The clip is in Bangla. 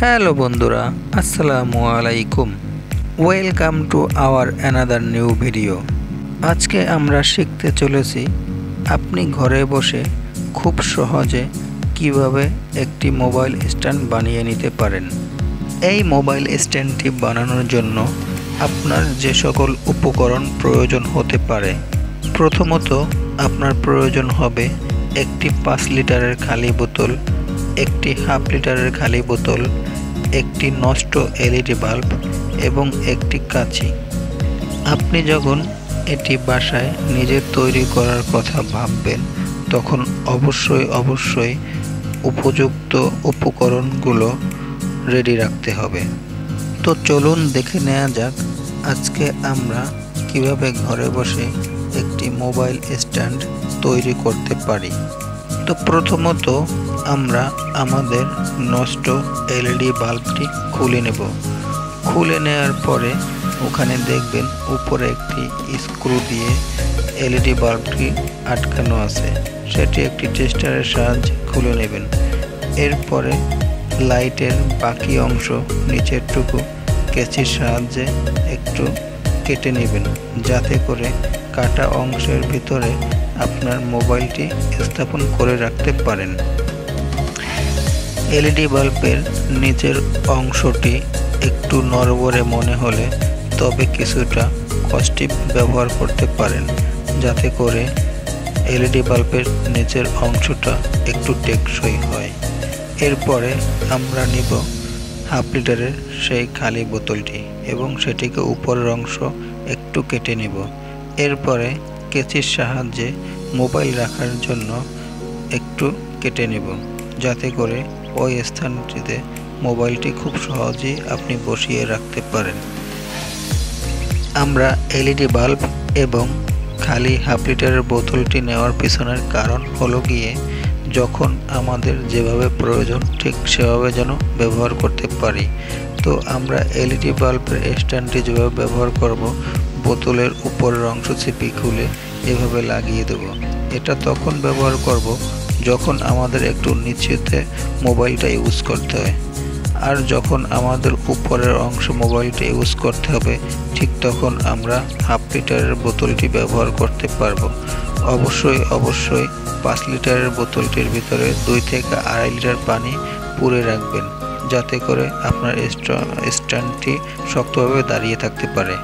হ্যালো বন্ধুরা, আসসালামু আলাইকুম। Welcome to our another new video. আজকে আমরা শিখতে চলেছি আপনি ঘরে বসে খুব সহজে কিভাবে একটি মোবাইল স্ট্যান্ড বানিয়ে নিতে পারেন। এই মোবাইল স্ট্যান্ডটি বানানোর জন্য আপনার যে সকল উপকরণ প্রয়োজন হতে পারে। প্রথমত আপনার প্রয়োজন হবে একটি 5 লিটারের খালি বোতল, একটি হাফ লিটারের খালি বোতল, একটি নষ্ট এলইডি বাল্ব এবং একটি কাঁচি। আপনি যখন এটি বাসায় নিজে তৈরি করার কথা ভাববেন তখন অবশ্যই উপযুক্ত উপকরণগুলো রেডি রাখতে হবে। তো চলুন দেখে নেওয়া যাক আজকে আমরা কিভাবে ঘরে বসে একটি মোবাইল স্ট্যান্ড তৈরি করতে পারি। তো প্রথমত আমরা আমাদের নষ্ট এলইডি বাল্বটি খুলে নেব। খুলে নেওয়ার পরে ওখানে দেখবেন উপরে একটি স্ক্রু দিয়ে এলইডি বাল্বটি আটকানো আছে, সেটি একটি টেস্টারের সাহায্যে খুলে নেবেন। এরপরে লাইটের বাকি অংশ নিচেরটুকু কেচির সাহায্যে একটু কেটে নেবেন, যাতে করে কাটা অংশের ভিতরে আপনার মোবাইলটি স্থাপন করে রাখতে পারেন। এলইডি বাল্বের নিচের অংশটি একটু নড়বড়ে মনে হলে তবে কিছুটা কস্টিপ ব্যবহার করতে পারেন, যাতে করে এলইডি বাল্বের নিচের অংশটা একটু টেকসই হয়। এরপরে আমরা নিব হাফ লিটারের সেই খালি বোতলটি এবং সেটিকে উপরের অংশ একটু কেটে নেব। এরপরে কেচির সাহায্যে মোবাইল রাখার জন্য একটু কেটে নেব, যাতে করে ওই স্থানটিতে মোবাইলটি খুব সহজেই আপনি বসিয়ে রাখতে পারেন। আমরা এলইডি বাল্ব এবং খালি হাফ লিটারের বোতলটি নেওয়ার পিছনের কারণ হলো গিয়ে যখন আমাদের যেভাবে প্রয়োজন ঠিক সেভাবে যেন ব্যবহার করতে পারি। তো আমরা এলইডি বাল্বের স্ট্যান্ডটি যেভাবে ব্যবহার করব, বোতলের উপরের অংশ চিপি খুলে এভাবে লাগিয়ে দেব। এটা তখন ব্যবহার করব যখন আমাদের একটু নিচেতে মোবাইলটা ইউজ করতে হয়, আর যখন আমাদের উপরের অংশ মোবাইলটা ইউজ করতে হবে ঠিক তখন আমরা হাফ লিটারের বোতলটি ব্যবহার করতে পারবো। অবশ্যই 5 লিটারের বোতলটির ভিতরে 2 থেকে 2.5 লিটার পানি পুরে রাখবেন, যাতে করে আপনার স্ট্যান্ডটি শক্তভাবে দাঁড়িয়ে থাকতে পারে।